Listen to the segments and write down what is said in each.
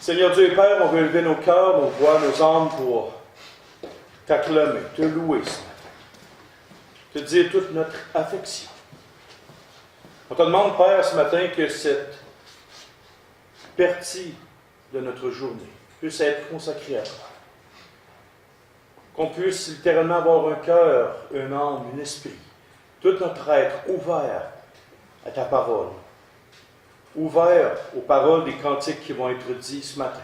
Seigneur Dieu et Père, on veut élever nos cœurs, nos voix, nos âmes pour t'acclamer, te louer ce matin, te dire toute notre affection. On te demande, Père, ce matin, que cette partie de notre journée puisse être consacrée à toi. Qu'on puisse littéralement avoir un cœur, une âme, un esprit, tout notre être ouvert à ta parole, ouvert aux paroles des cantiques qui vont être dites ce matin,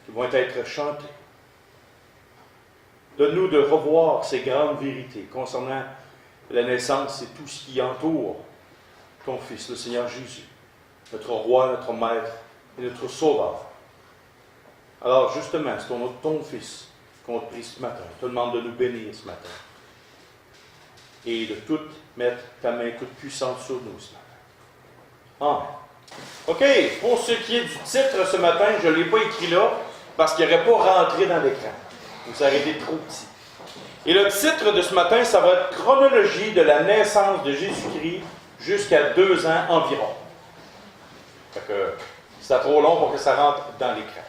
qui vont être chantées. Donne-nous de revoir ces grandes vérités concernant la naissance et tout ce qui entoure ton Fils, le Seigneur Jésus, notre Roi, notre Maître et notre Sauveur. Alors justement, c'est au nom de ton Fils qu'on te prie ce matin. Je te demande de nous bénir ce matin et de tout mettre ta main toute puissante sur nous ce matin. Amen. OK, pour ce qui est du titre ce matin, je ne l'ai pas écrit là parce qu'il n'aurait pas rentré dans l'écran. Vous avez été trop petit. Et le titre de ce matin, ça va être Chronologie de la naissance de Jésus-Christ jusqu'à 2 ans environ. Fait que c'est trop long pour que ça rentre dans l'écran.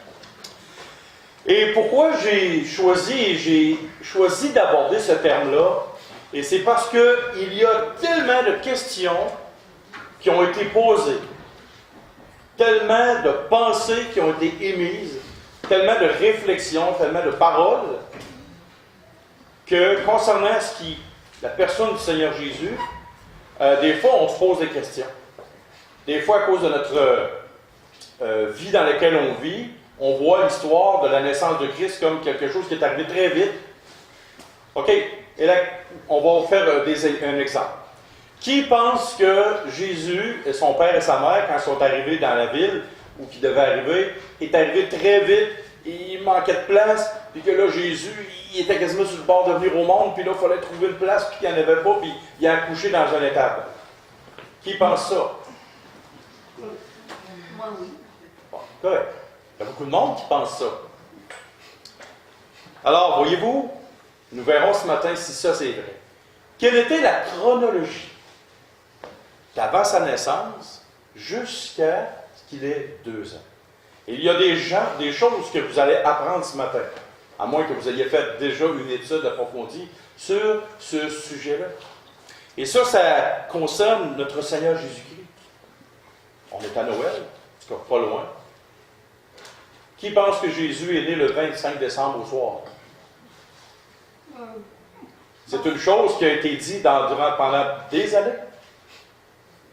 Et pourquoi j'ai choisi d'aborder ce terme-là? Et c'est parce qu'il y a tellement de questions qui ont été posées, tellement de pensées qui ont été émises, tellement de réflexions, tellement de paroles, que concernant la personne du Seigneur Jésus, des fois on se pose des questions. Des fois, à cause de notre vie dans laquelle on vit, on voit l'histoire de la naissance de Christ comme quelque chose qui est arrivé très vite. OK, et là, on va faire un exemple. Qui pense que Jésus et son père et sa mère, quand ils sont arrivés dans la ville, ou qui devaient arriver, est arrivé très vite, il manquait de place, puis que là, Jésus, il était quasiment sur le bord de venir au monde, puis là, il fallait trouver une place, puis qu'il n'y en avait pas, puis il a accouché dans un étable. Qui pense ça? Moi, oui. Bon, correct. Il y a beaucoup de monde qui pense ça. Alors, voyez-vous, nous verrons ce matin si ça c'est vrai. Quelle était la chronologie d'avant sa naissance jusqu'à ce qu'il ait 2 ans? Et il y a des choses que vous allez apprendre ce matin, à moins que vous ayez fait déjà une étude approfondie sur ce sujet-là. Et ça concerne notre Seigneur Jésus-Christ. On est à Noël, en tout cas pas loin. Qui pense que Jésus est né le 25 décembre au soir? C'est une chose qui a été dite pendant des années.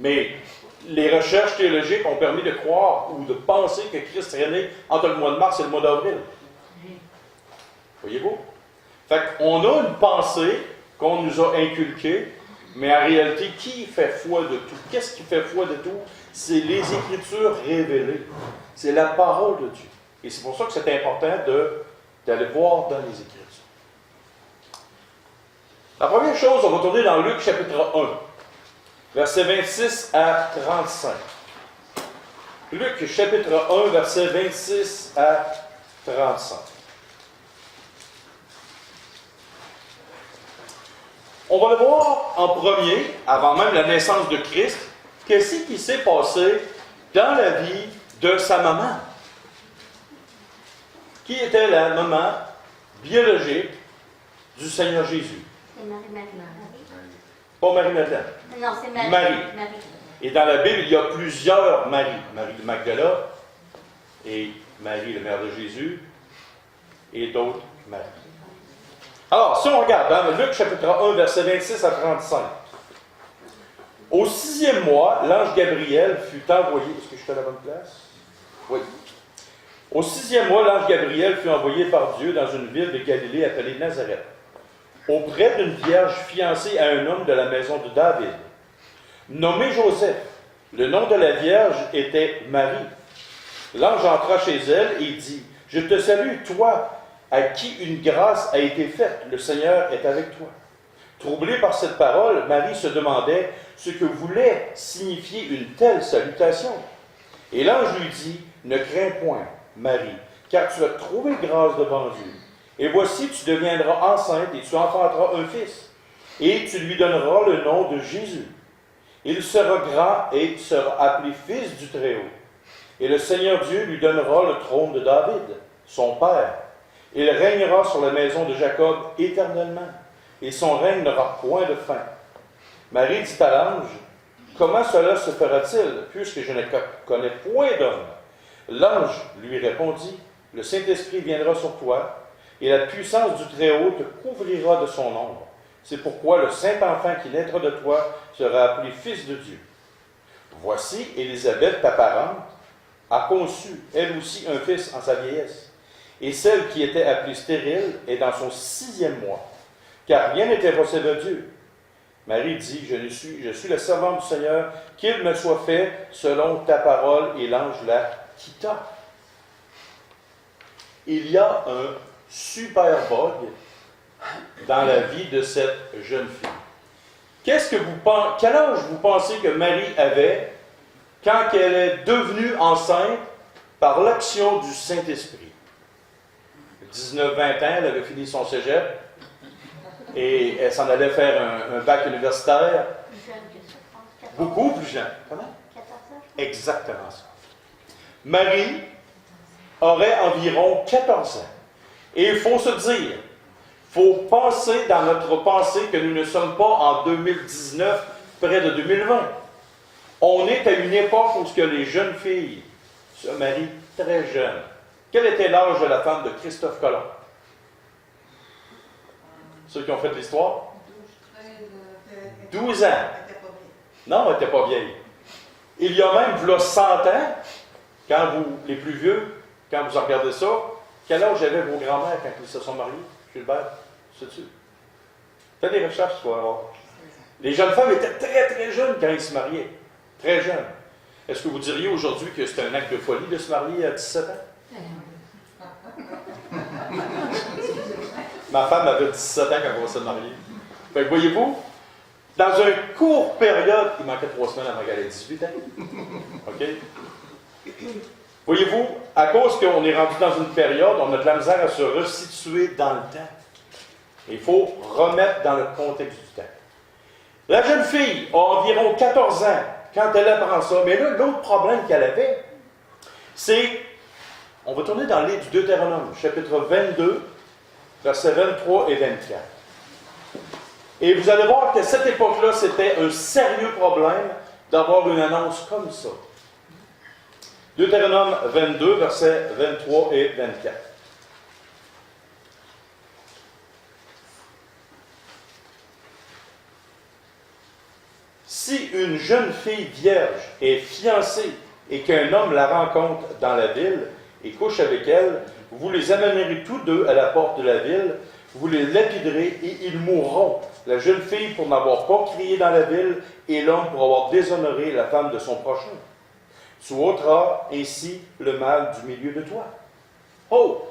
Mais les recherches théologiques ont permis de croire ou de penser que Christ serait né entre le mois de mars et le mois d'avril. Voyez-vous? Fait qu'on a une pensée qu'on nous a inculquée, mais en réalité, qui fait foi de tout? Qu'est-ce qui fait foi de tout? C'est les Écritures révélées. C'est la parole de Dieu. Et c'est pour ça que c'est important d'aller voir dans les Écritures. La première chose, on va tourner dans Luc chapitre 1, versets 26 à 35. Luc chapitre 1, versets 26 à 35. On va le voir en premier, avant même la naissance de Christ, qu'est-ce qui s'est passé dans la vie de sa maman. Qui était la maman biologique du Seigneur Jésus? C'est Marie-Madeleine. Pas Marie-Madeleine. Non, c'est Marie. Marie. Et dans la Bible, il y a plusieurs Marie. Marie de Magdala et Marie, la mère de Jésus, et d'autres Marie. Alors, si on regarde dans Luc chapitre 1, versets 26 à 35. Au 6e mois, l'ange Gabriel fut envoyé. Est-ce que je suis à la bonne place? Oui. Au 6e mois, l'ange Gabriel fut envoyé par Dieu dans une ville de Galilée appelée Nazareth, auprès d'une vierge fiancée à un homme de la maison de David, nommé Joseph. Le nom de la vierge était Marie. L'ange entra chez elle et dit: « Je te salue, toi, à qui une grâce a été faite. Le Seigneur est avec toi. » Troublée par cette parole, Marie se demandait ce que voulait signifier une telle salutation. Et l'ange lui dit: « Ne crains point, Marie, car tu as trouvé grâce devant Dieu. Et voici, tu deviendras enceinte et tu enfanteras un fils. Et tu lui donneras le nom de Jésus. Il sera grand et sera appelé Fils du Très-Haut. Et le Seigneur Dieu lui donnera le trône de David, son père. Il régnera sur la maison de Jacob éternellement, et son règne n'aura point de fin. Marie dit à l'ange, « Comment cela se fera-t-il, puisque je ne connais point d'homme? » L'ange lui répondit, « Le Saint-Esprit viendra sur toi, et la puissance du Très-Haut te couvrira de son ombre. C'est pourquoi le saint enfant qui naîtra de toi sera appelé Fils de Dieu. Voici, Élisabeth, ta parente, a conçu, elle aussi, un fils en sa vieillesse. Et celle qui était appelée stérile est dans son 6e mois, car rien n'était possible à Dieu. Marie dit, je suis la servante du Seigneur, qu'il me soit fait selon ta parole, et l'ange la quitta. » Il y a un super bug dans la vie de cette jeune fille. Quel âge vous pensez que Marie avait quand elle est devenue enceinte par l'action du Saint-Esprit? 19-20 ans, elle avait fini son cégep et elle s'en allait faire un bac universitaire. Plus jeune que ça, je pense. 14. Beaucoup plus jeune. Comment? 14 ans. Exactement ça. Marie aurait environ 14 ans. Et il faut se dire, il faut penser dans notre pensée que nous ne sommes pas en 2019, près de 2020. On est à une époque où les jeunes filles se marient très jeunes. Quel était l'âge de la femme de Christophe Colomb? Ceux qui ont fait l'histoire? 12 ans. Non, elle n'était pas vieille. Il y a même, voilà 100 ans, quand vous, les plus vieux, quand vous regardez ça, quel âge avaient vos grands-mères quand ils se sont mariés? Gilbert, sais-tu? Fais des recherches, tu vas voir. Les jeunes femmes étaient très, très jeunes quand ils se mariaient. Très jeunes. Est-ce que vous diriez aujourd'hui que c'est un acte de folie de se marier à 17 ans? Ma femme avait 17 ans quand on s'est mariés. Fait que voyez-vous, dans une courte période, il manquait 3 semaines avant qu'elle ait 18 ans. OK? Voyez-vous, à cause qu'on est rendu dans une période, on a de la misère à se resituer dans le temps. Il faut remettre dans le contexte du temps. La jeune fille a environ 14 ans quand elle apprend ça. Mais là, l'autre problème qu'elle avait, c'est, on va tourner dans le livre du Deutéronome, chapitre 22, versets 23 et 24. Et vous allez voir qu'à cette époque-là, c'était un sérieux problème d'avoir une annonce comme ça. Deutéronome 22, versets 23 et 24. Si une jeune fille vierge est fiancée et qu'un homme la rencontre dans la ville et couche avec elle, vous les amènerez tous deux à la porte de la ville, vous les lapiderez et ils mourront. La jeune fille pour n'avoir pas crié dans la ville et l'homme pour avoir déshonoré la femme de son prochain. Tu ôteras ainsi le mal du milieu de toi. Oh!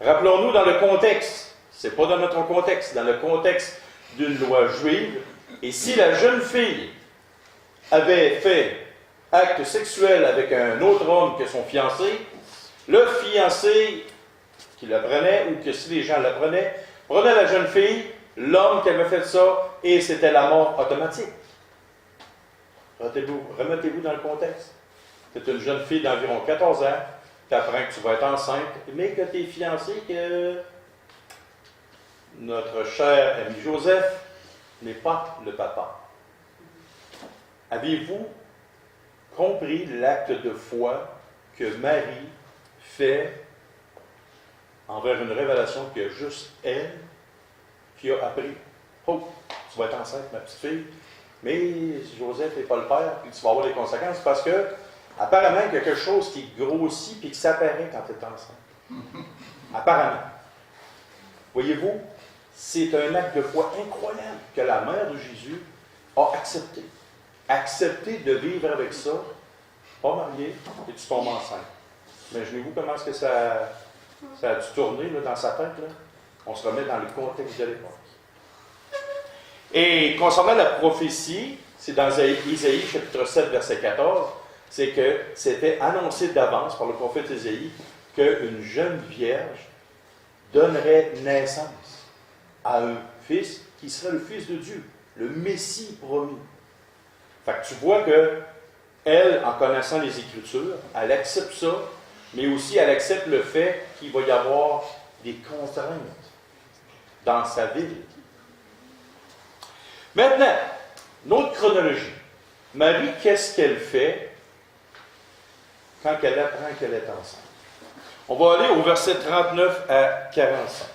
Rappelons-nous dans le contexte, c'est pas dans notre contexte, dans le contexte d'une loi juive, et si la jeune fille avait fait acte sexuel avec un autre homme que son fiancé, le fiancé qui la prenait, ou que si les gens la prenaient, prenait la jeune fille, l'homme qui avait fait ça, et c'était la mort automatique. Remettez-vous dans le contexte. Tu es une jeune fille d'environ 14 ans, tu apprends que tu vas être enceinte, mais que tu es fiancée, que notre cher ami Joseph n'est pas le papa. Avez-vous compris l'acte de foi que Marie fait envers une révélation que juste elle qui a appris? Oh, tu vas être enceinte, ma petite fille, mais Joseph n'est pas le père, puis tu vas avoir des conséquences parce que apparemment, il y a quelque chose qui grossit et qui s'apparaît quand tu es enceinte. Apparemment. Voyez-vous, c'est un acte de foi incroyable que la mère de Jésus a accepté. Accepté de vivre avec ça, pas mariée, et tu tombes enceinte. Imaginez-vous comment est-ce que ça a dû tourner là, dans sa tête. Là. On se remet dans le contexte de l'époque. Et concernant la prophétie, c'est dans Isaïe, chapitre 7, verset 14, c'est que c'était annoncé d'avance par le prophète Isaïe qu'une jeune vierge donnerait naissance à un fils qui serait le Fils de Dieu, le Messie promis. Fait que tu vois que Elle, en connaissant les Écritures, elle accepte ça, mais aussi elle accepte le fait qu'il va y avoir des contraintes dans sa ville. Maintenant, notre chronologie. Marie, qu'est-ce qu'elle fait quand elle apprend qu'elle est enceinte? On va aller au verset 39 à 45.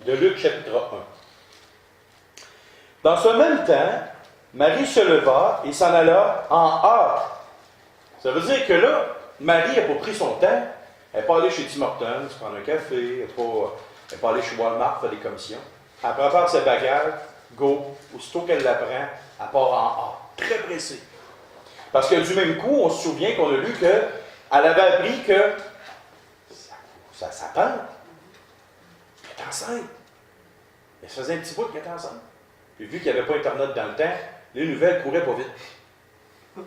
De Luc chapitre 1. Dans ce même temps, Marie se leva et s'en alla en hâte. Ça veut dire que là, Marie n'a pas pris son temps. Elle n'est pas allée chez Tim Hortons prendre un café. Elle n'est pas allée chez Walmart faire des commissions. Elle prépare ses bagages, go. Aussitôt qu'elle l'apprend, elle part en hâte. Très pressée. Parce que du même coup, on se souvient qu'on a lu qu'elle avait appris que ça pend. Elle est enceinte. Elle se faisait un petit bout qu'elle était enceinte. Puis vu qu'il n'y avait pas Internet dans le temps, les nouvelles couraient pas vite.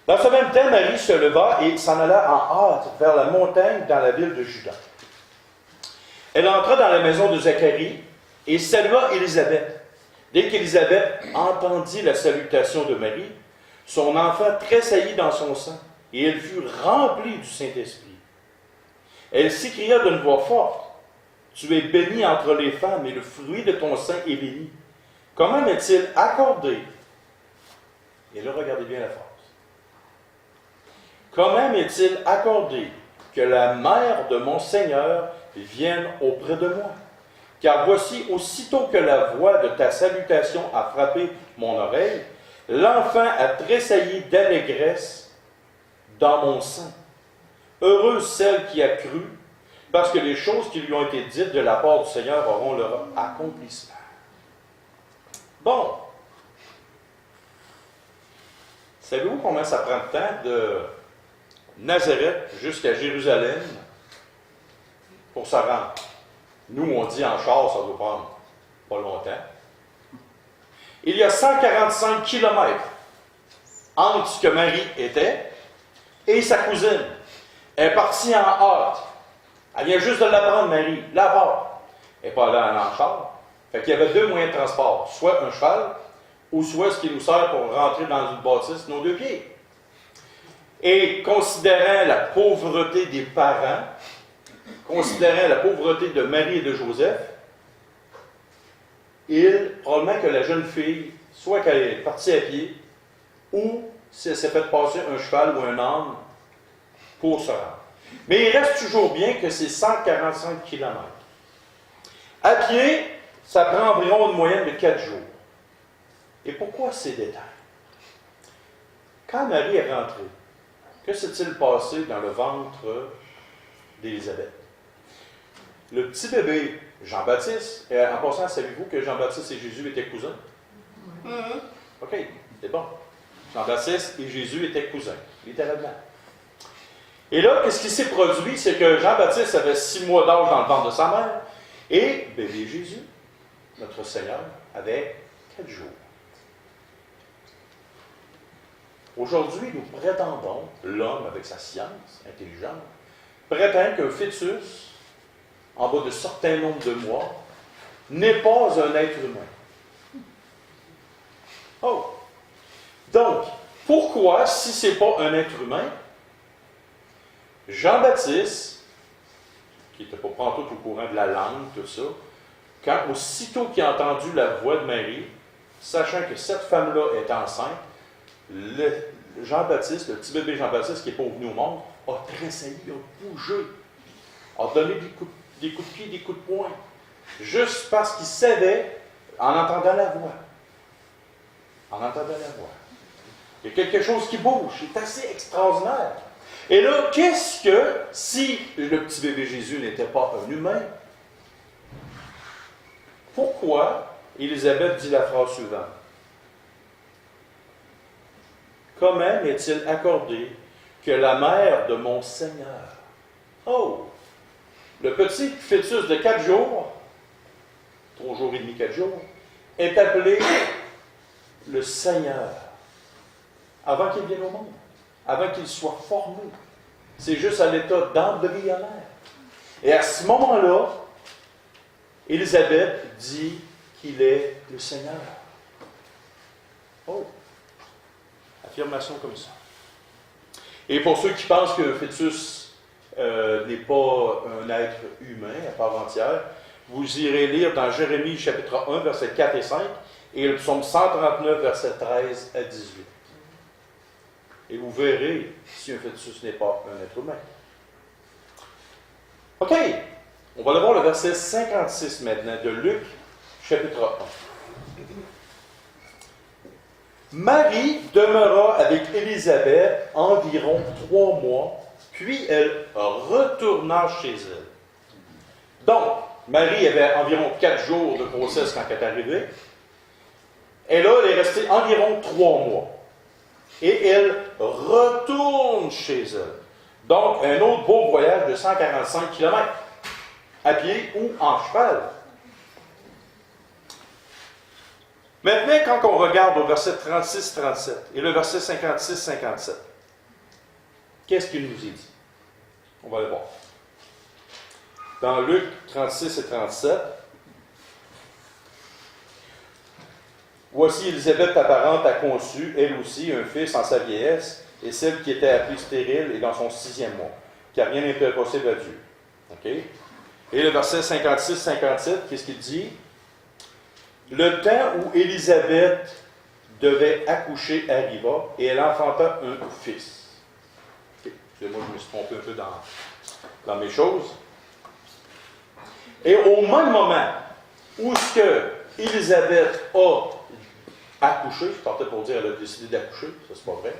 Dans ce même temps, Marie se leva et s'en alla en hâte vers la montagne dans la ville de Juda. Elle entra dans la maison de Zacharie et salua Élisabeth. Dès qu'Élisabeth entendit la salutation de Marie, son enfant tressaillit dans son sein et elle fut remplie du Saint-Esprit. Elle s'écria d'une voix forte: Tu es bénie entre les femmes et le fruit de ton sein est béni. Comment m'est-il accordé? Et là, regardez bien la phrase. Comment m'est-il accordé que la mère de mon Seigneur vienne auprès de moi? Car voici, aussitôt que la voix de ta salutation a frappé mon oreille, l'enfant a tressailli d'allégresse dans mon sein. Heureuse celle qui a cru, parce que les choses qui lui ont été dites de la part du Seigneur auront leur accomplissement. Bon. Savez-vous combien ça prend de temps de Nazareth jusqu'à Jérusalem pour se rendre? Nous, on dit en char, ça doit prendre pas longtemps. Il y a 145 kilomètres entre ce que Marie était et sa cousine. Elle est partie en hâte. Elle vient juste de l'apprendre, Marie. Là-bas. Elle n'est pas allée en char. Fait qu'il y avait deux moyens de transport. Soit un cheval, ou soit ce qui nous sert pour rentrer dans une bâtisse, nos deux pieds. Et considérant la pauvreté des parents, considérant la pauvreté de Marie et de Joseph, probablement que la jeune fille, soit qu'elle est partie à pied, ou si elle s'est fait passer un cheval ou un âne pour se rendre. Mais il reste toujours bien que c'est 145 km. À pied, ça prend environ une moyenne de 4 jours. Et pourquoi ces détails? Quand Marie est rentrée, que s'est-il passé dans le ventre d'Élisabeth? Le petit bébé Jean-Baptiste, en passant, savez-vous que Jean-Baptiste et Jésus étaient cousins? OK, c'est bon. Jean-Baptiste et Jésus étaient cousins, littéralement. Et là, qu'est-ce qui s'est produit? C'est que Jean-Baptiste avait 6 mois d'âge dans le ventre de sa mère, et bébé Jésus, notre Seigneur, avait 4 jours. Aujourd'hui, nous prétendons, l'homme avec sa science intelligente, prétend qu'un fœtus, en bas de certains nombres de mois, n'est pas un être humain. Oh! Donc, pourquoi, si ce n'est pas un être humain, Jean-Baptiste, qui n'était pas tout au courant de la langue, tout ça, quand aussitôt qu'il a entendu la voix de Marie, sachant que cette femme-là est enceinte, Jean-Baptiste, le petit bébé Jean-Baptiste qui n'est pas venu au monde, a tressailli, a bougé, a donné des coups de pied, des coups de poing, juste parce qu'il savait, en entendant la voix. En entendant la voix. Il y a quelque chose qui bouge, c'est assez extraordinaire. Et là, qu'est-ce que, si le petit bébé Jésus n'était pas un humain, pourquoi Élisabeth dit la phrase suivante? Comment m'est-il accordé que la mère de mon Seigneur? Oh! Le petit fœtus de 4 jours, 3 jours et demi, 4 jours, est appelé le Seigneur. Avant qu'il vienne au monde, avant qu'il soit formé. C'est juste à l'état d'embryonnaire. Et à ce moment-là, Élisabeth dit qu'il est le Seigneur. Oh! Affirmation comme ça. Et pour ceux qui pensent qu'un fœtus n'est pas un être humain à part entière, vous irez lire dans Jérémie chapitre 1, versets 4 et 5, et le psaume 139, versets 13 à 18. Et vous verrez si un fœtus n'est pas un être humain. OK. On va aller voir le verset 56 maintenant de Luc, chapitre 1. Marie demeura avec Élisabeth environ 3 mois, puis elle retourna chez elle. Donc, Marie avait environ 4 jours de grossesse quand elle est arrivée. Et là, elle est restée environ 3 mois. Et elle retourne chez elle. Donc, un autre beau voyage de 145 km, à pied ou en cheval. Maintenant, quand on regarde au verset 36-37 et le verset 56-57, qu'est-ce qu'il nous est dit? On va le voir. Dans Luc 36 et 37, voici Élisabeth, ta parente, a conçu, elle aussi, un fils en sa vieillesse, et celle qui était appelée stérile est dans son 6e mois, car rien n'est impossible à Dieu. OK? Et le verset 56-57, qu'est-ce qu'il dit? Le temps où Élisabeth devait accoucher arriva, et elle enfanta un fils. Okay. Moi, je me suis trompé un peu dans mes choses. Et au même moment où ce que Élisabeth a accouché, je partais pour dire qu'elle a décidé d'accoucher, ça c'est pas vrai,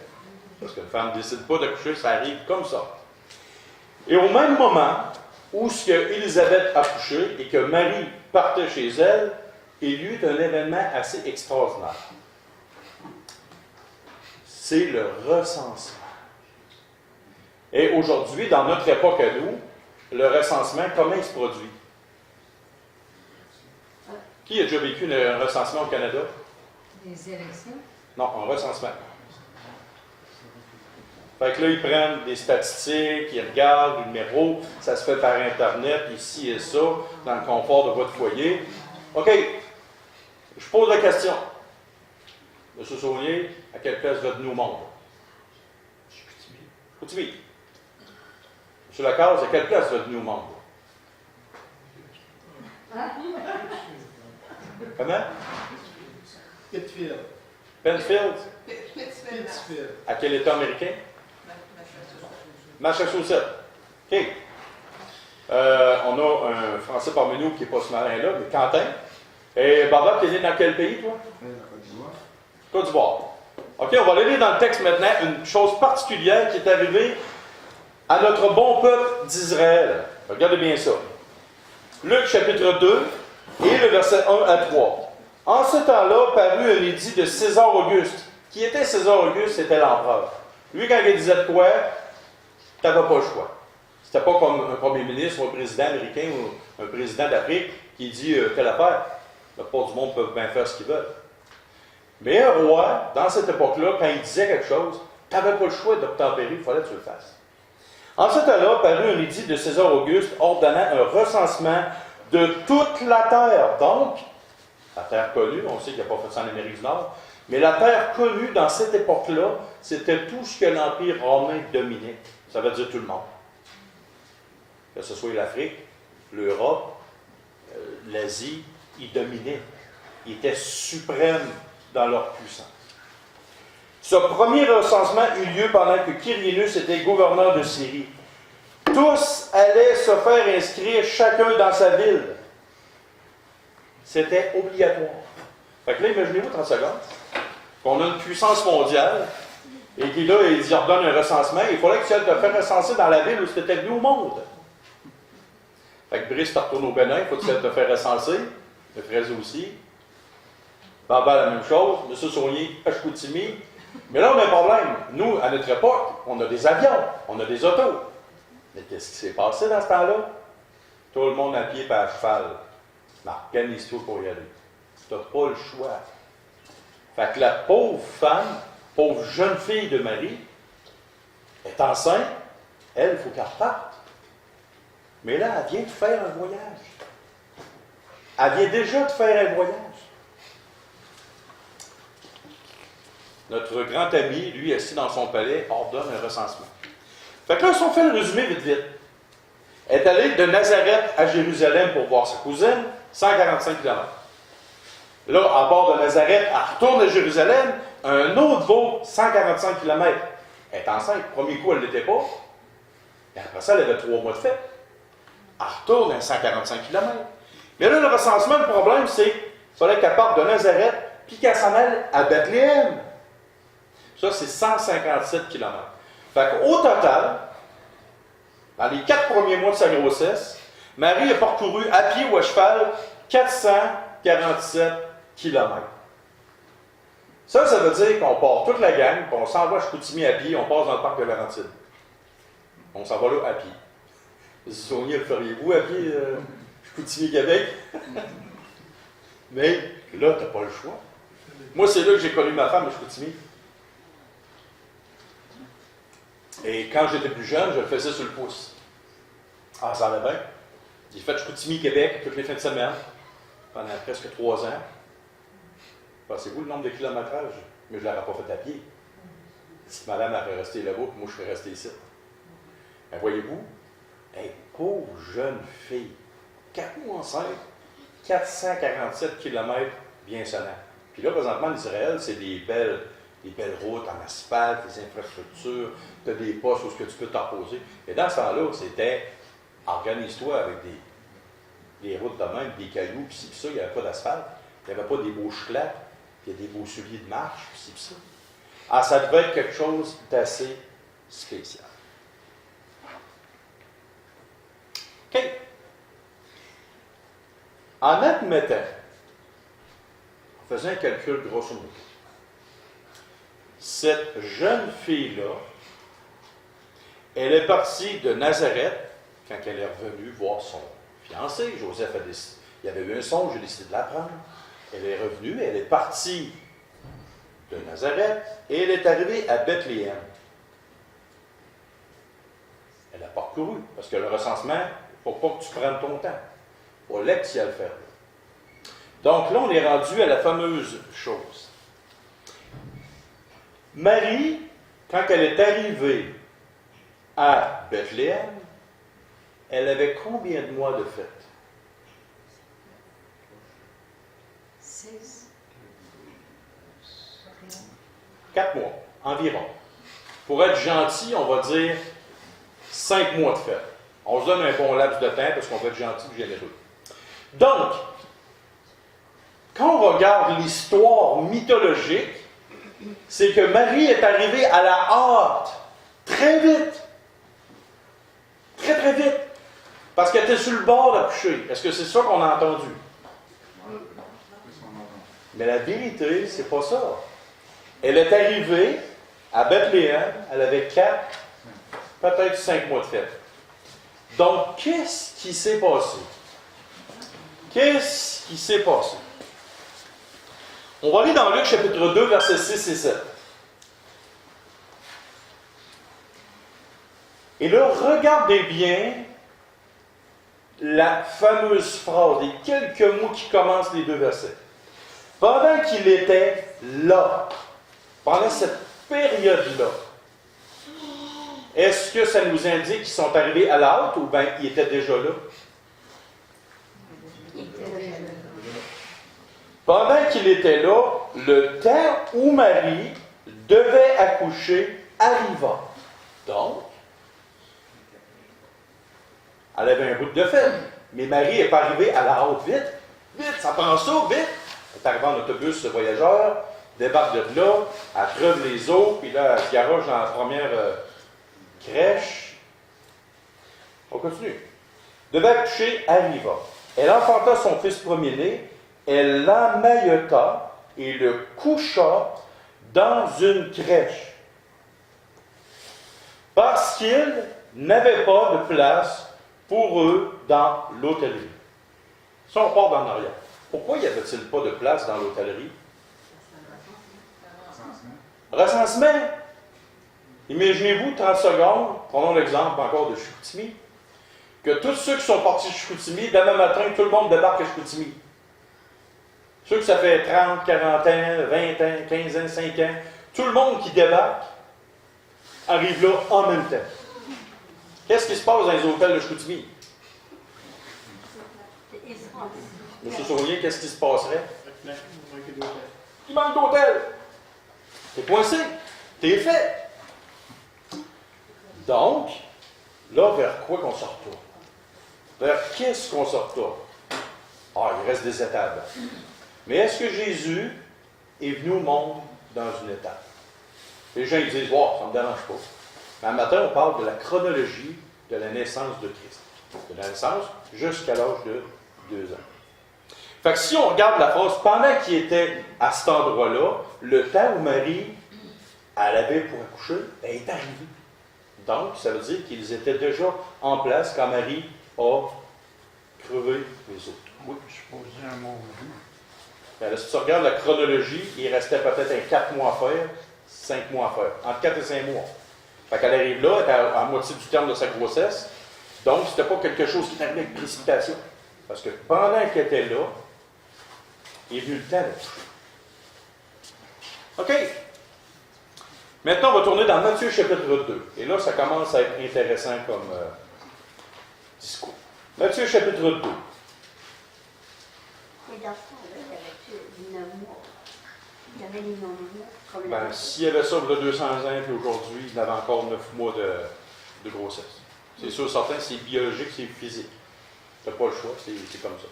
parce qu'une femme ne décide pas d'accoucher, ça arrive comme ça. Et au même moment où ce que Élisabeth a accouché et que Marie partait chez elle, il y eut un événement assez extraordinaire. C'est le recensement. Et aujourd'hui, dans notre époque à nous, le recensement, comment il se produit? Qui a déjà vécu un recensement au Canada? Des élections? Non, un recensement. Fait que là, ils prennent des statistiques, ils regardent le numéro, ça se fait par Internet, ici et ça, dans le confort de votre foyer. OK, je pose la question. M. Saunier, à quelle place vous êtes venu au monde? Chicoutimi. M. Lacaze, à quelle place vous êtes venu au monde? Comment? Pittsfield. Penfield? Pittsfield. À quel État américain? Massachusetts. OK. On a un Français parmi nous qui n'est pas ce malin-là, mais Quentin. Et Baba, tu es né dans quel pays, toi? Côte d'Ivoire. OK, on va aller lire dans le texte maintenant une chose particulière qui est arrivée à notre bon peuple d'Israël. Regardez bien ça. Luc chapitre 2 et le verset 1 à 3. En ce temps-là, parut un édit de César Auguste. Qui était César Auguste? C'était l'empereur. Lui, quand il disait de quoi, tu n'avais pas le choix. C'était pas comme un premier ministre ou un président américain ou un président d'Afrique qui dit telle affaire. La plupart du monde peut bien faire ce qu'ils veulent. Mais un roi, dans cette époque-là, quand il disait quelque chose, tu n'avais pas le choix d'obtempérer, il fallait que tu le fasses. En ce temps-là, parut un édit de César Auguste ordonnant un recensement de toute la terre. Donc, la terre connue, on sait qu'il n'a pas fait ça en Amérique du Nord, mais la terre connue dans cette époque-là, c'était tout ce que l'Empire romain dominait. Ça veut dire tout le monde. Que ce soit l'Afrique, l'Europe, l'Asie, ils dominaient. Ils étaient suprêmes dans leur puissance. Ce premier recensement eut lieu pendant que Quirinius était gouverneur de Syrie. Tous allaient se faire inscrire chacun dans sa ville. C'était obligatoire. Fait que là, imaginez-vous 30 secondes qu'on a une puissance mondiale et qu'il là, il ordonne un recensement. Il fallait que tu ailles te faire recenser dans la ville où tu étais venu au monde. Fait que Brice, tu retournes au Bénin, il faut que tu ailles te faire recenser. Le Fraise aussi. Baba, la même chose. M. Saunier, à Chicoutimi. Mais là, on a un problème. Nous, à notre époque, on a des avions, on a des autos. Mais qu'est-ce qui s'est passé dans ce temps-là? Tout le monde à pied par à cheval. Non, organise-toi pour y aller. Tu n'as pas le choix. Fait que la pauvre femme, pauvre jeune fille de Marie, est enceinte. Elle, il faut qu'elle reparte. Mais là, elle vient de faire un voyage. Elle vient déjà de faire un voyage. notre grand ami, lui, assis dans son palais, ordonne un recensement. Fait que là, si on fait le résumé vite, vite, elle est allée de Nazareth à Jérusalem pour voir sa cousine, 145 km. Là, à bord de Nazareth, elle retourne à Jérusalem, un autre vaut 145 km. Elle est enceinte. Premier coup, elle ne l'était pas. Et après ça, elle avait 3 mois de fête. Elle retourne à 145 km. Mais là, le recensement, le problème, c'est qu'il fallait qu'elle parte de Nazareth puis qu'elle s'en aille à Bethléem. Ça, c'est 157 km. Fait qu'au total, dans les 4 premiers mois de sa grossesse, Marie a parcouru à pied ou à cheval 447 km. Ça veut dire qu'on part toute la gang, puis on s'en va à Chicoutimi à pied, on passe dans le parc de Laurentides. On s'en va là à pied. Sonia, le feriez-vous à pied, Chicoutimi, Québec? Mais là, tu n'as pas le choix. Moi, c'est là que j'ai connu ma femme à Chicoutimi. Et quand j'étais plus jeune, je le faisais sur le pouce. Ah, ça allait bien. J'ai fait Chicoutimi, Québec, toutes les fins de semaine, pendant presque 3 ans. Pensez-vous le nombre de kilométrages? Mais je ne l'aurais pas fait à pied. Si madame avait resté là-bas, puis moi je serais resté ici. Ben, voyez-vous, pauvre jeune fille, 4 mois enceinte, 447 km bien sonnant. Puis là, présentement, l'Israël, c'est des belles routes en asphalte, des infrastructures, tu as des postes où tu peux t'opposer. Mais dans ce temps-là, c'était organise-toi avec des routes de même, des cailloux, puis ça, il n'y avait pas d'asphalte. Il n'y avait pas des beaux checlats, puis il y a des beaux souliers de marche, puis ça. Ah, ça devait être quelque chose d'assez spécial. OK. En admettant, en faisant un calcul grosso modo, cette jeune fille-là, elle est partie de Nazareth quand elle est revenue voir son fiancé. Joseph a décidé, il y avait eu un songe, j'ai décidé de la prendre. Elle est revenue, elle est partie de Nazareth et elle est arrivée à Bethléem. Elle a parcouru, parce que le recensement, il ne faut pas que tu prennes ton temps. Il faut que tu ailles le faire. Donc là, on est rendu à la fameuse chose. Marie, quand elle est arrivée à Bethléem, elle avait combien de mois de fête? 6. 4 mois, environ. Pour être gentil, on va dire 5 mois de fête. On se donne un bon laps de temps parce qu'on va être gentil et généreux. Donc, quand on regarde l'histoire mythologique, c'est que Marie est arrivée à la hâte, très vite. Très, très vite. Parce qu'elle était sur le bord d'accoucher. Est-ce que c'est ça qu'on a entendu? Mais la vérité, c'est pas ça. Elle est arrivée à Bethléem, elle avait 4, peut-être 5 mois de fête. Donc, qu'est-ce qui s'est passé? Qu'est-ce qui s'est passé? On va aller dans Luc chapitre 2, versets 6 et 7. Et là, regardez bien la fameuse phrase, les quelques mots qui commencent les 2 versets. Pendant qu'il était là, pendant cette période-là, est-ce que ça nous indique qu'ils sont arrivés à la hâte ou bien ils étaient déjà là? Pendant qu'il était là, le temps où Marie devait accoucher arriva. Donc, elle avait un bout de fête, mais Marie n'est pas arrivée à la hâte vite. Vite, ça prend ça, vite. Elle est arrivée en autobus voyageur, débarque de là, elle creve les os, puis là, elle se garoche dans la première crèche. On continue. Devait accoucher, arriva. Elle enfanta son fils premier-né, elle l'emmaillota et le coucha dans une crèche. Parce qu'il n'avait pas de place pour eux dans l'hôtellerie. Si on part en arrière, pourquoi n'y avait-il pas de place dans l'hôtellerie? Recensement. Imaginez-vous 30 secondes, prenons l'exemple encore de Chicoutimi, que tous ceux qui sont partis de Chicoutimi, demain matin, tout le monde débarque à Chicoutimi. Ceux que ça fait 30, 40 ans, 20 ans, 15 ans, 5 ans, Tout le monde qui débarque arrive là en même temps. Qu'est-ce qui se passe dans les hôtels de Chicoutimi? Monsieur Saunier, qu'est-ce qui se passerait? Il manque d'hôtel. T'es coincé. T'es fait. Donc, là, vers quoi qu'on se retourne? Vers qu'est-ce qu'on se retourne? Ah, il reste des étapes. Mais est-ce que Jésus est venu au monde dans une étape? Les gens ils disent, oh, ça ne me dérange pas. Mais un matin, on parle de la chronologie de la naissance de Christ. De la naissance jusqu'à l'âge de 2 ans. Fait que si on regarde la phrase, pendant qu'il était à cet endroit-là, le temps où Marie, elle avait pour accoucher, elle est arrivée. Donc, ça veut dire qu'ils étaient déjà en place quand Marie a crevé les autres. Oui, je posais un mot vu. Alors, si tu regardes la chronologie, il restait peut-être un 4 mois à faire, 5 mois à faire, entre 4 et 5 mois. Fait qu'elle arrive là, elle est à moitié du terme de sa grossesse, donc c'était pas quelque chose qui est arrivé avec précipitation. Parce que pendant qu'elle était là, il est venu le temps d'accoucher. OK. Maintenant, on va tourner dans Matthieu chapitre 2. Et là, ça commence à être intéressant comme discours. Matthieu chapitre 2. Mais dans ce temps-là, il y avait 9 mois. Il y avait les 9 mois. Comme Ben, s'il y avait ça, il y a 200 ans, puis aujourd'hui, il avait encore 9 mois de grossesse. C'est sûr, certain, c'est biologique, c'est physique. Tu n'as pas le choix, c'est comme ça.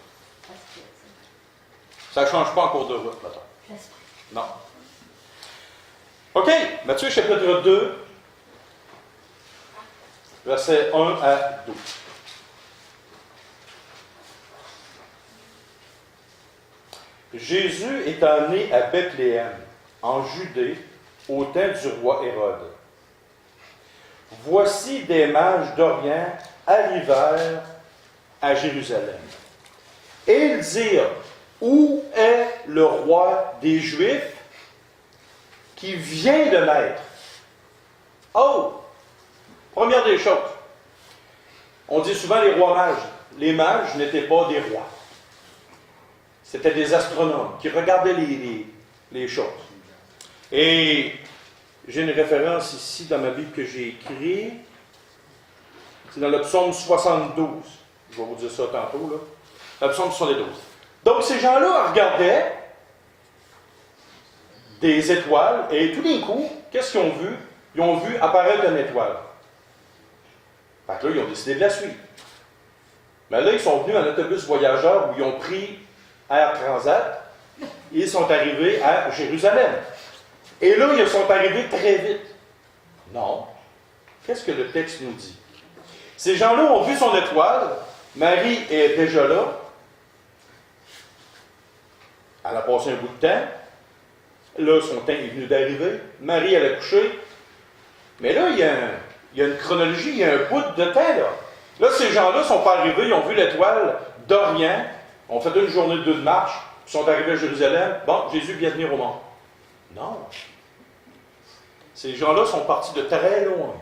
Ça ne change pas en cours de route, maintenant. Non. OK, Matthieu chapitre 2, versets 1 à 12. Jésus étant né à Bethléem, en Judée, au temps du roi Hérode. Voici des mages d'Orient arrivèrent à Jérusalem. Et ils dirent, où est le roi des Juifs qui vient de naître? Oh! Première des choses. On dit souvent les rois mages. Les mages n'étaient pas des rois. C'était des astronomes qui regardaient les choses. Et j'ai une référence ici dans ma Bible que j'ai écrite. C'est dans le psaume 72. Je vais vous dire ça tantôt, là. Le psaume 72. Donc, ces gens-là regardaient des étoiles et tout d'un coup, qu'est-ce qu'ils ont vu? Ils ont vu apparaître une étoile. Fait que là, ils ont décidé de la suivre. Mais là, ils sont venus en autobus voyageur où ils ont pris Air Transat et ils sont arrivés à Jérusalem. Et là, ils sont arrivés très vite. Non. Qu'est-ce que le texte nous dit? Ces gens-là ont vu son étoile. Marie est déjà là. Elle a passé un bout de temps. Là, son temps est venu d'arriver. Marie, elle a couché. Mais là, il y a une chronologie, il y a un bout de temps, là. Là, ces gens-là ne sont pas arrivés, ils ont vu l'étoile d'Orient, ont fait une journée de marche, ils sont arrivés à Jérusalem. Bon, Jésus vient venir au monde. Non. Ces gens-là sont partis de très loin.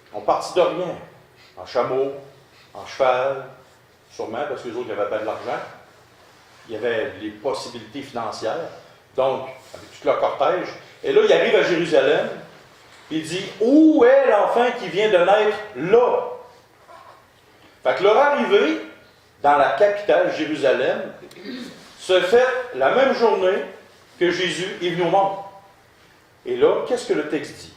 Ils sont partis d'Orient, en chameau, en cheval, sûrement parce que les autres n'avaient pas de l'argent. Il y avait les possibilités financières. Donc, avec tout leur cortège. Et là, il arrive à Jérusalem. Il dit, où est l'enfant qui vient de naître là? Fait que leur arrivée dans la capitale, Jérusalem, se fait la même journée que Jésus est venu au monde. Et là, qu'est-ce que le texte dit?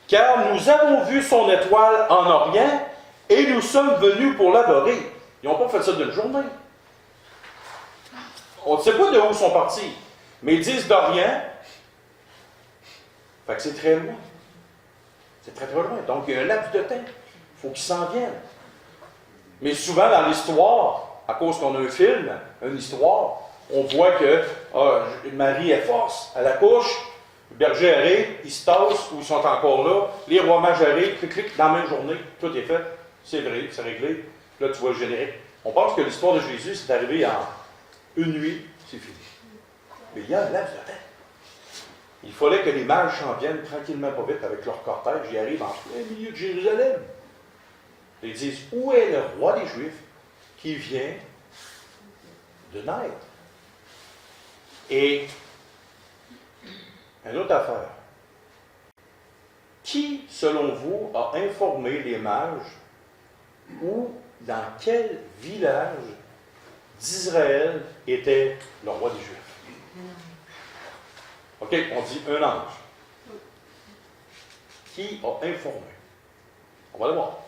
Car nous avons vu son étoile en Orient et nous sommes venus pour l'adorer. Ils n'ont pas fait ça d'une journée. On ne sait pas de où ils sont partis, mais ils disent d'Orient. Fait que c'est très loin. C'est très, très loin. Donc, il y a un laps de temps. Il faut qu'ils s'en viennent. Mais souvent, dans l'histoire, à cause qu'on a un film, une histoire, on voit que Marie est force, elle accouche, le berger arrive, il se tasse, ou ils sont encore là, les rois mages arrivent, clic, dans la même journée, tout est fait, c'est vrai, c'est réglé. Là, tu vois le générique. On pense que l'histoire de Jésus, c'est arrivé en une nuit, c'est fini. Mais il y a un laps de temps. Il fallait que les mages s'en viennent tranquillement pas vite avec leur cortège. Ils arrivent en plein milieu de Jérusalem. Ils disent, où est le roi des Juifs qui vient de naître? Et Une autre affaire. Qui, selon vous, a informé les mages ou dans quel village d'Israël était le roi des Juifs? OK, on dit un ange. Qui a informé? On va le voir.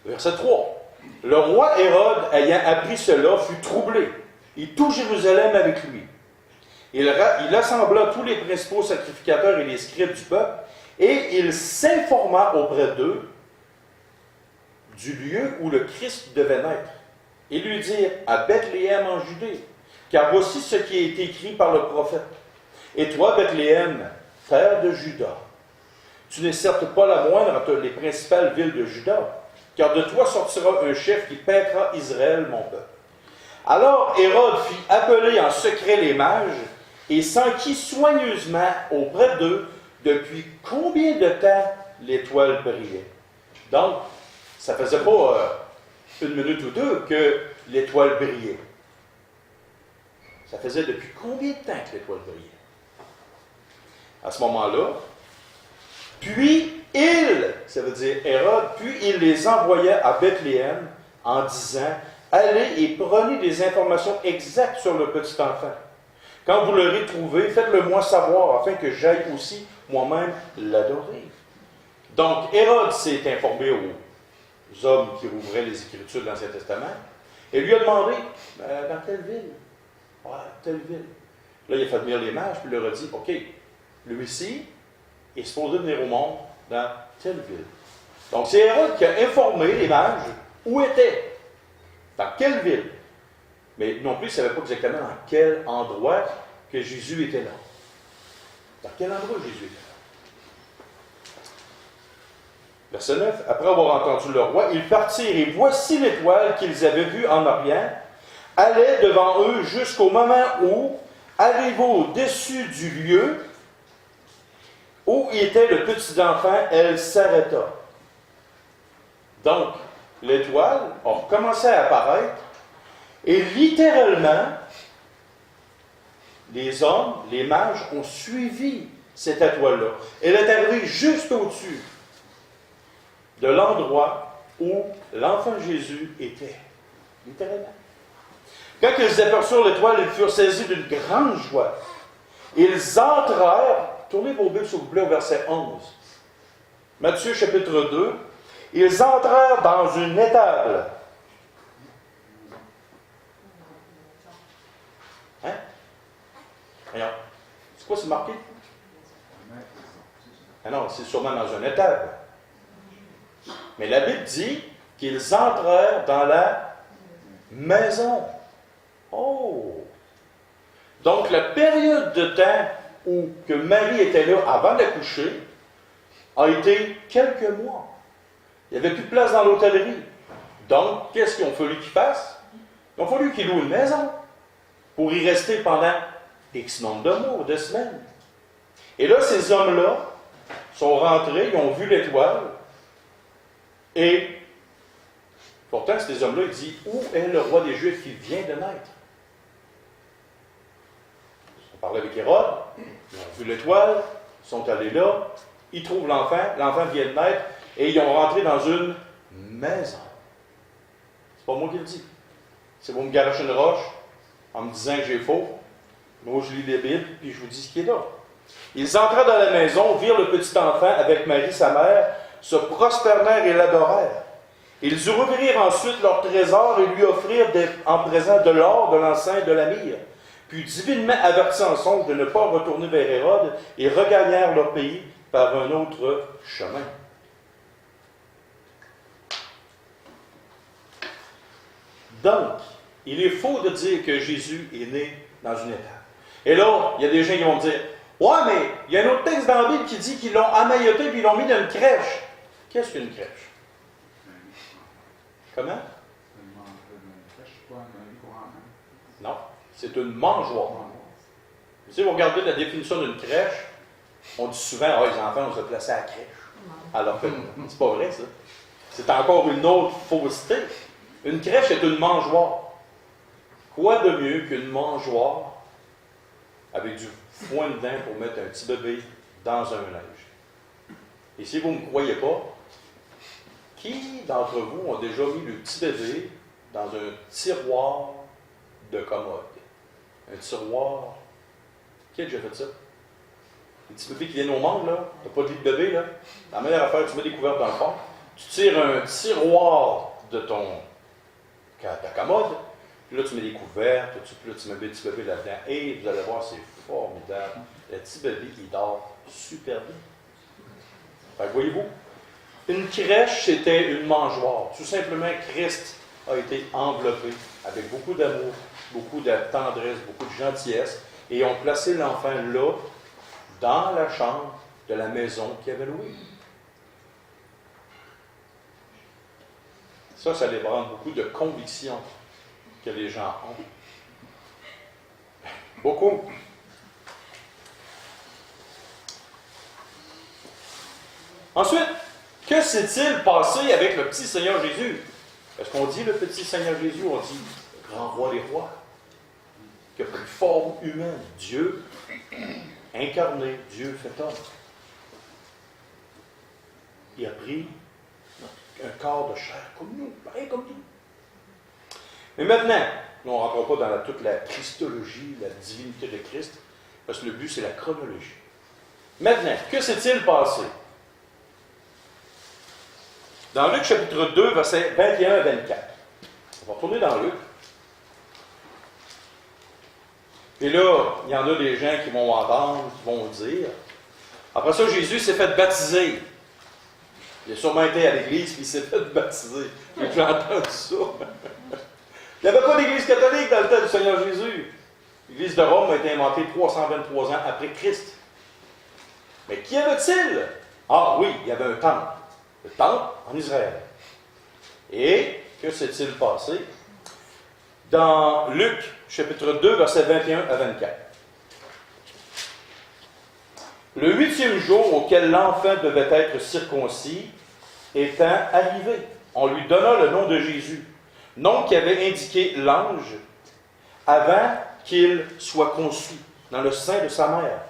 Verset 3. Le roi Hérode, ayant appris cela, fut troublé, et tout Jérusalem avec lui. Il assembla tous les principaux sacrificateurs et les scribes du peuple, et il s'informa auprès d'eux du lieu où le Christ devait naître. Et lui dirent, à Bethléem en Judée, car voici ce qui a été écrit par le prophète. Et toi, Bethléem, terre de Juda, tu n'es certes pas la moindre entre les principales villes de Juda, car de toi sortira un chef qui paîtra Israël, mon peuple. Alors Hérode fit appeler en secret les mages et s'enquit soigneusement auprès d'eux depuis combien de temps l'étoile brillait. Donc, ça ne faisait pas une minute ou deux que l'étoile brillait. Ça faisait depuis combien de temps que l'étoile brillait? À ce moment-là, puis ça veut dire Hérode, puis il les envoya à Bethléem en disant, allez et prenez des informations exactes sur le petit enfant. Quand vous l'aurez trouvé, faites-le moi savoir, afin que j'aille aussi moi-même l'adorer. Donc, Hérode s'est informé aux hommes qui rouvraient les Écritures de l'Ancien Testament, et lui a demandé, dans quelle ville? Ouais, telle ville. Là, il a fait venir les mages, puis il leur a dit, OK, lui-ci est supposé venir au monde dans telle ville. Donc, c'est Hérode qui a informé les mages où était, dans quelle ville. Mais non plus, il ne savait pas exactement dans quel endroit que Jésus était là. Dans quel endroit Jésus était là. Verset 9. Après avoir entendu le roi, ils partirent, et voici l'étoile qu'ils avaient vue en Orient, allait devant eux jusqu'au moment où, arrivés au-dessus du lieu où était le petit enfant, elle s'arrêta. Donc, l'étoile a recommencé à apparaître, et littéralement, les hommes, les mages, ont suivi cette étoile-là. Elle est arrivée juste au-dessus de l'endroit où l'enfant Jésus était. Littéralement. Quand ils aperçurent l'étoile, ils furent saisis d'une grande joie. Ils entrèrent, tournez vos Bibles s'il vous plaît au verset 11. Matthieu chapitre 2. Ils entrèrent dans une étable. Hein? Voyons. C'est quoi, c'est marqué? Ah non, c'est sûrement dans une étable. Mais la Bible dit qu'ils entrèrent dans la maison. Oh! Donc, la période de temps où que Marie était là avant d'accoucher a été quelques mois. Il n'y avait plus de place dans l'hôtellerie. Donc, qu'est-ce qu'ils ont fallu qu'ils fassent? Ils ont fallu qu'ils louent une maison pour y rester pendant X nombre de mois ou de semaines. Et là, ces hommes-là sont rentrés, ils ont vu l'étoile, et pourtant, ces hommes-là, ils disent, où est le roi des Juifs qui vient de naître? On parlait avec Hérode, ils ont vu l'étoile, ils sont allés là, ils trouvent l'enfant vient de naître, et ils ont rentré dans une maison. C'est pas moi qui le dis. C'est vous me garocher une roche en me disant que j'ai faux. Moi, je lis les Bibles, puis je vous dis ce qui est là. Ils entrèrent dans la maison, virent le petit enfant avec Marie, sa mère, se prosternèrent et l'adorèrent. Ils ouvrirent ensuite leur trésor et lui offrirent en présent de l'or, de l'encens et de la myrrhe. Puis, divinement avertis en songe de ne pas retourner vers Hérode, et regagnèrent leur pays par un autre chemin. Donc, il est faux de dire que Jésus est né dans une étable. Et là, il y a des gens qui vont dire, ouais, mais il y a un autre texte dans la Bible qui dit qu'ils l'ont amailloté et ils l'ont mis dans une crèche. Qu'est-ce qu'une crèche? Comment? Non, c'est une mangeoire. Si vous regardez la définition d'une crèche, on dit souvent, les enfants, on se placer à la crèche. Alors que c'est pas vrai, ça. C'est encore une autre fausseté. Une crèche est une mangeoire. Quoi de mieux qu'une mangeoire avec du foin dedans pour mettre un petit bébé dans un linge. Et si vous ne me croyez pas, qui d'entre vous ont déjà mis le petit bébé dans un tiroir de commode? Un tiroir. Qui a déjà fait ça? Les petits bébés qui viennent au monde, là, t'as pas de lit de bébé, là. La meilleure affaire, tu mets des couvertes dans le fond, tu tires un tiroir de ta commode, puis là, tu mets des couvertes, puis là, tu mets un petit bébé là-dedans, et vous allez voir, c'est formidable. Le petit bébé, il dort super bien. Fait que voyez-vous, une crèche, c'était une mangeoire. Tout simplement, Christ a été enveloppé avec beaucoup d'amour, beaucoup de tendresse, beaucoup de gentillesse, et ont placé l'enfant là, dans la chambre de la maison qu'il avait louée. Ça débranle beaucoup de convictions que les gens ont. Beaucoup. Ensuite, que s'est-il passé avec le petit Seigneur Jésus? Est-ce qu'on dit le petit Seigneur Jésus, on dit le grand roi des rois, qui a pris forme humaine, Dieu incarné, Dieu fait homme. Il a pris un corps de chair comme nous, pareil comme nous. Mais maintenant, on ne rentre pas dans toute la Christologie, la divinité de Christ, parce que le but, c'est la chronologie. Maintenant, que s'est-il passé? Dans Luc chapitre 2, versets 21 à 24. On va retourner dans Luc. Et là, il y en a des gens qui vont entendre, qui vont dire. Après ça, Jésus s'est fait baptiser. Il a sûrement été à l'église, puis il s'est fait baptiser. J'ai entendu ça. Il n'y avait pas d'église catholique dans le temps du Seigneur Jésus. L'église de Rome a été inventée 323 ans après Christ. Mais qu'y avait-il? Ah oui, il y avait un temple. Le temple en Israël. Et que s'est-il passé? Dans Luc, chapitre 2, versets 21 à 24. Le 8e jour auquel l'enfant devait être circoncis étant arrivé, on lui donna le nom de Jésus, nom qu'avait indiqué l'ange avant qu'il soit conçu dans le sein de sa mère.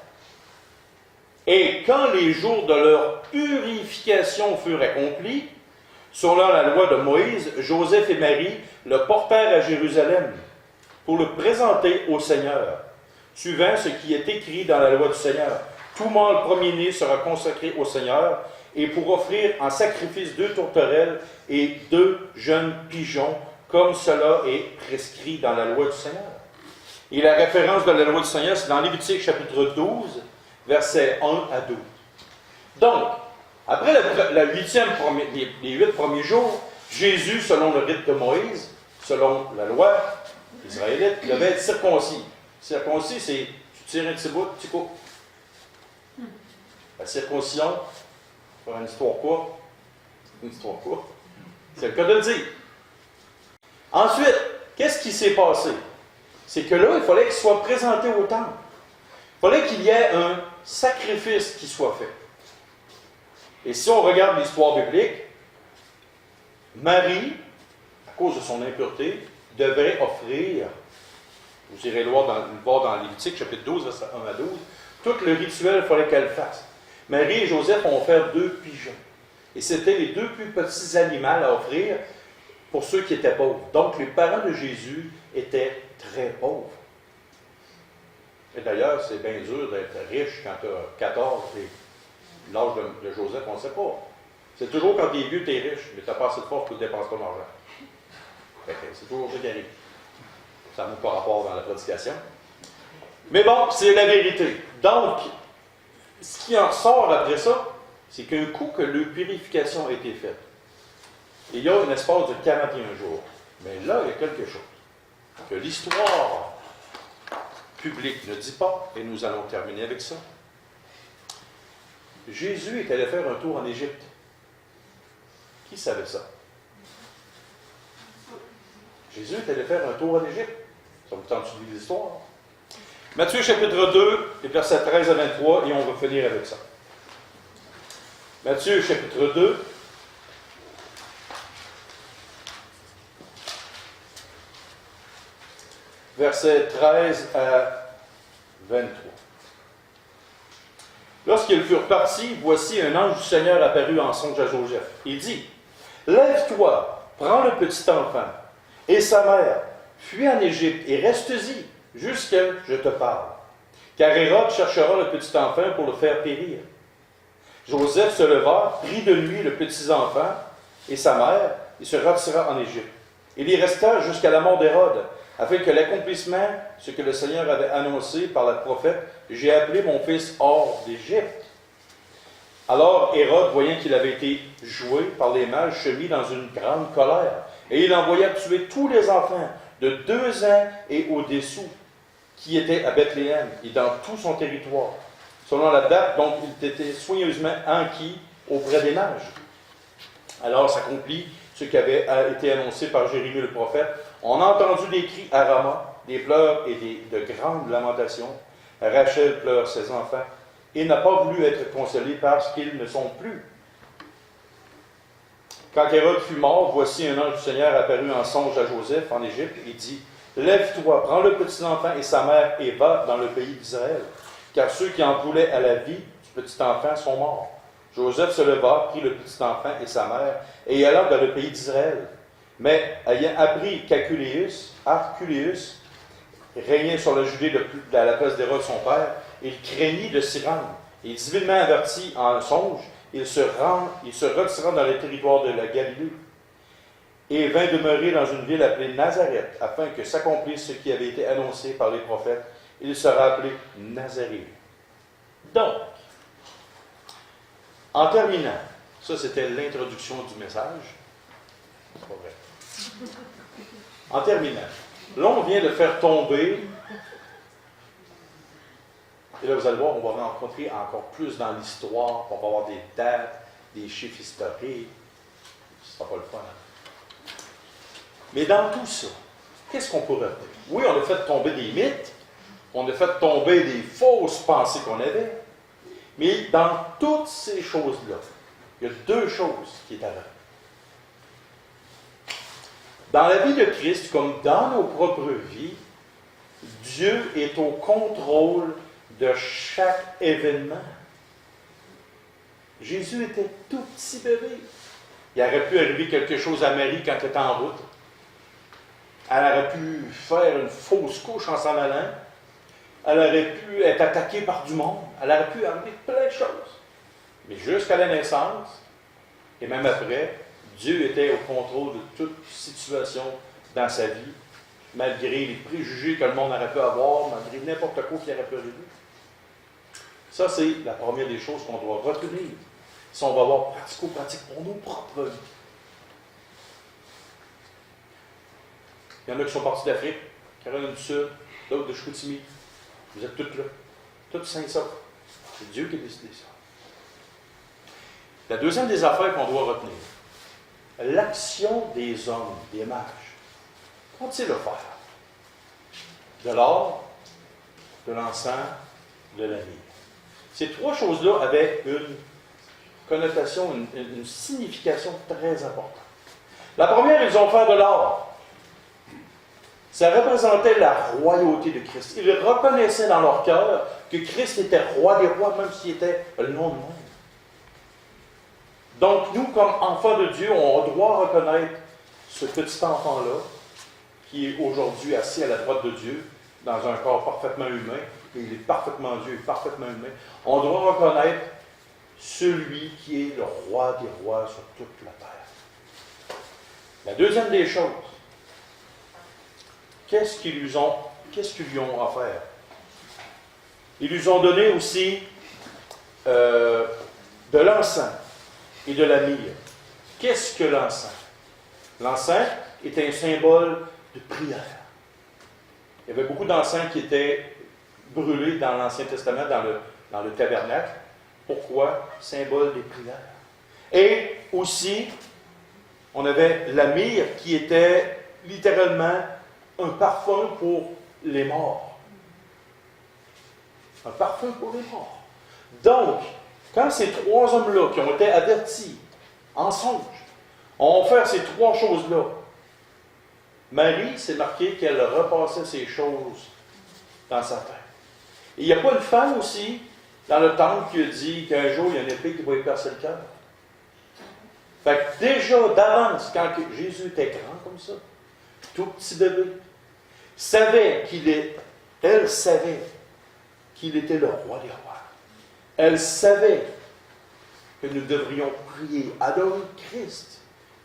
Et quand les jours de leur purification furent accomplis, selon la loi de Moïse, Joseph et Marie le portèrent à Jérusalem pour le présenter au Seigneur, suivant ce qui est écrit dans la loi du Seigneur. Tout mâle premier-né sera consacré au Seigneur, et pour offrir en sacrifice 2 tourterelles et 2 jeunes pigeons, comme cela est prescrit dans la loi du Seigneur. Et la référence de la loi du Seigneur, c'est dans Lévitique chapitre 12, versets 1 à 12. Donc, après les 8 premiers jours, Jésus, selon le rite de Moïse, selon la loi israélite, devait être circoncis. Circoncis, c'est tu tires un petit bout, tu coupes. La circoncision, pour une histoire courte, c'est le cas de le dire. Ensuite, qu'est-ce qui s'est passé? C'est que là, il fallait qu'il soit présenté au temple. Il fallait qu'il y ait un sacrifice qui soit fait. Et si on regarde l'histoire biblique, Marie, à cause de son impureté, devrait offrir, vous irez le voir dans Lévitique, chapitre 12, verset 1 à 12, tout le rituel, il fallait qu'elle fasse. Marie et Joseph ont offert 2 pigeons. Et c'était les 2 plus petits animaux à offrir pour ceux qui étaient pauvres. Donc, les parents de Jésus étaient très pauvres. Et d'ailleurs, c'est bien dur d'être riche quand tu as 14 et l'âge de Joseph, on ne sait pas. C'est toujours quand tu es vieux, tu es riche, mais tu n'as pas assez de force pour ne dépenser pas d'argent. C'est toujours ça qui arrive. Ça n'a pas rapport dans la prédication. Mais bon, c'est la vérité. Donc, ce qui en sort après ça, c'est qu'un coup que la purification a été faite, il y a un espace de 41 jours. Mais là, il y a quelque chose que l'histoire publique ne dit pas, et nous allons terminer avec ça. Jésus est allé faire un tour en Égypte. Qui savait ça? Jésus est allé faire un tour en Égypte. Ça vous tente de lire l'histoire? Matthieu chapitre 2, les versets 13 à 23, et on va finir avec ça. Matthieu chapitre 2, versets 13 à 23. Lorsqu'ils furent partis, voici un ange du Seigneur apparut en songe à Joseph. Il dit, « Lève-toi, prends le petit enfant et sa mère, fuis en Égypte et reste-y jusqu'à ce que je te parle. Car Hérode cherchera le petit enfant pour le faire périr. » Joseph se leva, prit de lui le petit enfant et sa mère, et se retira en Égypte. Il y resta jusqu'à la mort d'Hérode, afin que l'accomplissement, ce que le Seigneur avait annoncé par le prophète, « J'ai appelé mon fils hors d'Égypte. » Alors Hérode, voyant qu'il avait été joué par les mages, se mit dans une grande colère, et il envoya tuer tous les enfants de 2 ans et au-dessous, qui étaient à Bethléem et dans tout son territoire, selon la date dont il était soigneusement enquis auprès des mages. Alors s'accomplit ce qui avait été annoncé par Jérémie le prophète. On a entendu des cris à Rama, des pleurs et de grandes lamentations. Rachel pleure ses enfants et n'a pas voulu être consolée parce qu'ils ne sont plus. Quand Hérode fut mort, voici un ange du Seigneur apparut en songe à Joseph en Égypte et dit, « Lève-toi, prends le petit enfant et sa mère et va dans le pays d'Israël, car ceux qui en voulaient à la vie du petit enfant sont morts. » Joseph se leva, prit le petit enfant et sa mère, et alla dans le pays d'Israël. Mais ayant appris qu'Arculéus régnait sur la Judée à la place d'Hérode son père, il craignit de s'y rendre. Et divinement averti en songe, il se retira dans le territoire de la Galilée et vint demeurer dans une ville appelée Nazareth, afin que s'accomplisse ce qui avait été annoncé par les prophètes. Il sera appelé Nazaréen. Donc, en terminant, ça c'était l'introduction du message. C'est pas vrai. En terminant, là on vient de faire tomber, et là vous allez voir, on va rencontrer encore plus dans l'histoire, on va avoir des dates, des chiffres historiques, ce sera pas le fun. Hein? Mais dans tout ça, qu'est-ce qu'on peut retenir? Oui, on a fait tomber des mythes, on a fait tomber des fausses pensées qu'on avait, mais dans toutes ces choses-là, il y a 2 choses qui est à retenir. Dans la vie de Christ, comme dans nos propres vies, Dieu est au contrôle de chaque événement. Jésus était tout petit bébé. Il aurait pu arriver quelque chose à Marie quand elle était en route. Elle aurait pu faire une fausse couche en s'en allant. Elle aurait pu être attaquée par du monde. Elle aurait pu arriver plein de choses. Mais jusqu'à la naissance, et même après, Dieu était au contrôle de toute situation dans sa vie, malgré les préjugés que le monde aurait pu avoir, malgré n'importe quoi qui aurait pu arriver. Ça, c'est la première des choses qu'on doit retenir. Si on va voir pratico-pratique pour nos propres vies. Il y en a qui sont partis d'Afrique, Caroline du Sud, d'autres de Chicoutimi. Vous êtes toutes là. Toutes sincères. C'est Dieu qui a décidé ça. La deuxième des affaires qu'on doit retenir, l'action des hommes, des mages. Qu'ont-ils le faire? De l'or, de l'encens, de la vie. Ces 3 choses-là avaient une connotation, une signification très importante. La première, ils ont fait de l'or. Ça représentait la royauté de Christ. Ils reconnaissaient dans leur cœur que Christ était roi des rois, même s'il était le nom de monde. Donc, nous, comme enfants de Dieu, on doit reconnaître ce petit enfant-là, qui est aujourd'hui assis à la droite de Dieu, dans un corps parfaitement humain, et il est parfaitement Dieu et parfaitement humain. On doit reconnaître celui qui est le roi des rois sur toute la terre. La deuxième des choses, qu'est-ce qu'ils lui ont offert? Ils lui ont donné aussi de l'encens et de la myrrhe. Qu'est-ce que l'encens? L'encens était un symbole de prière. Il y avait beaucoup d'encens qui étaient brûlés dans l'Ancien Testament, dans le tabernacle. Pourquoi? Symbole des prières. Et aussi, on avait la myrrhe qui était littéralement un parfum pour les morts. Un parfum pour les morts. Donc, quand ces 3 hommes-là qui ont été avertis en songe ont fait ces 3 choses-là, Marie, c'est marqué qu'elle repassait ces choses dans sa tête. Et il n'y a pas une femme aussi, dans le temple, qui a dit qu'un jour, il y a une épée qui va lui percer le cœur. Fait que déjà, d'avance, quand Jésus était grand comme ça, tout petit bébé, elle savait qu'il était le roi des rois. Elle savait que nous devrions prier, adorer Christ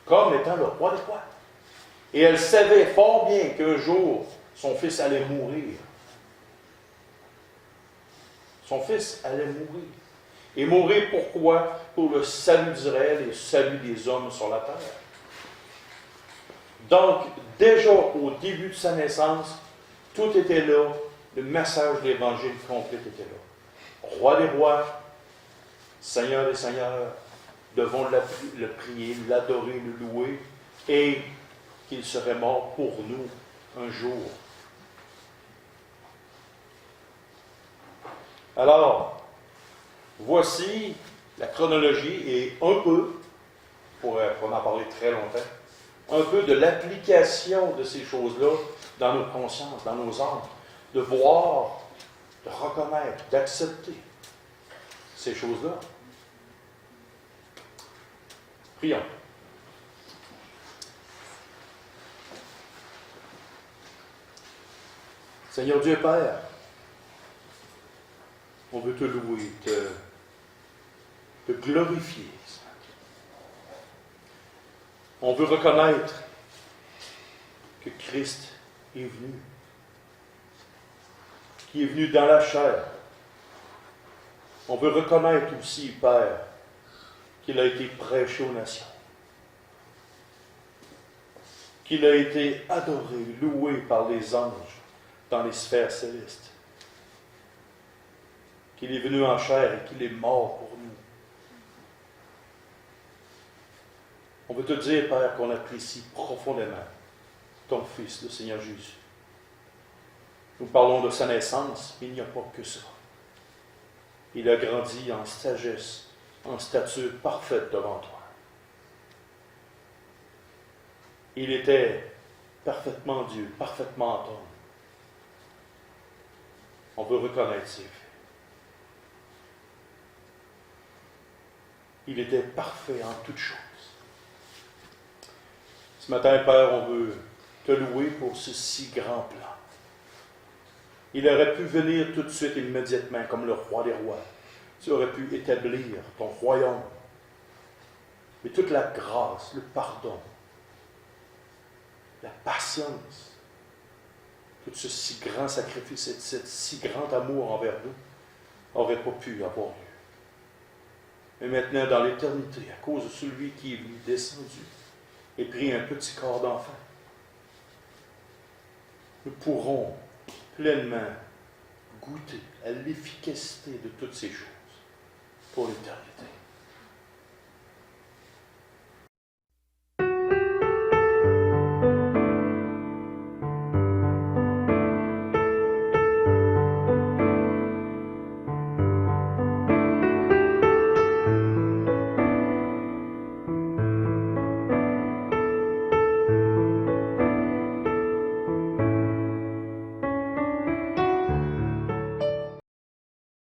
comme étant le roi des rois. Et elle savait fort bien qu'un jour, son fils allait mourir. Son fils allait mourir. Et mourir pourquoi? Pour le salut d'Israël et le salut des hommes sur la terre. Donc, déjà au début de sa naissance, tout était là. Le message de l'Évangile complet était là. Roi des rois, Seigneur des seigneurs, devons le prier, l'adorer, le louer, et qu'il serait mort pour nous un jour. Alors, voici la chronologie et un peu, pour en parler très longtemps, un peu de l'application de ces choses-là dans nos consciences, dans nos âmes, de voir, de reconnaître, d'accepter ces choses-là. Prions. Seigneur Dieu Père, on veut te louer, te glorifier. On veut reconnaître que Christ est venu, qui est venu dans la chair. On veut reconnaître aussi, Père, qu'il a été prêché aux nations, qu'il a été adoré, loué par les anges dans les sphères célestes, qu'il est venu en chair et qu'il est mort pour nous. On veut te dire, Père, qu'on apprécie profondément ton Fils, le Seigneur Jésus. Nous parlons de sa naissance, mais il n'y a pas que ça. Il a grandi en sagesse, en stature parfaite devant toi. Il était parfaitement Dieu, parfaitement homme. On veut reconnaître ses faits. Il était parfait en toutes choses. Ce matin, Père, on veut te louer pour ce si grand plan. Il aurait pu venir tout de suite, immédiatement, comme le roi des rois. Tu aurais pu établir ton royaume. Mais toute la grâce, le pardon, la patience, tout ce si grand sacrifice et ce si grand amour envers nous, n'aurait pas pu avoir lieu. Mais maintenant, dans l'éternité, à cause de celui qui est venu, descendu, et pris un petit corps d'enfant, nous pourrons pleinement goûter à l'efficacité de toutes ces choses pour l'éternité.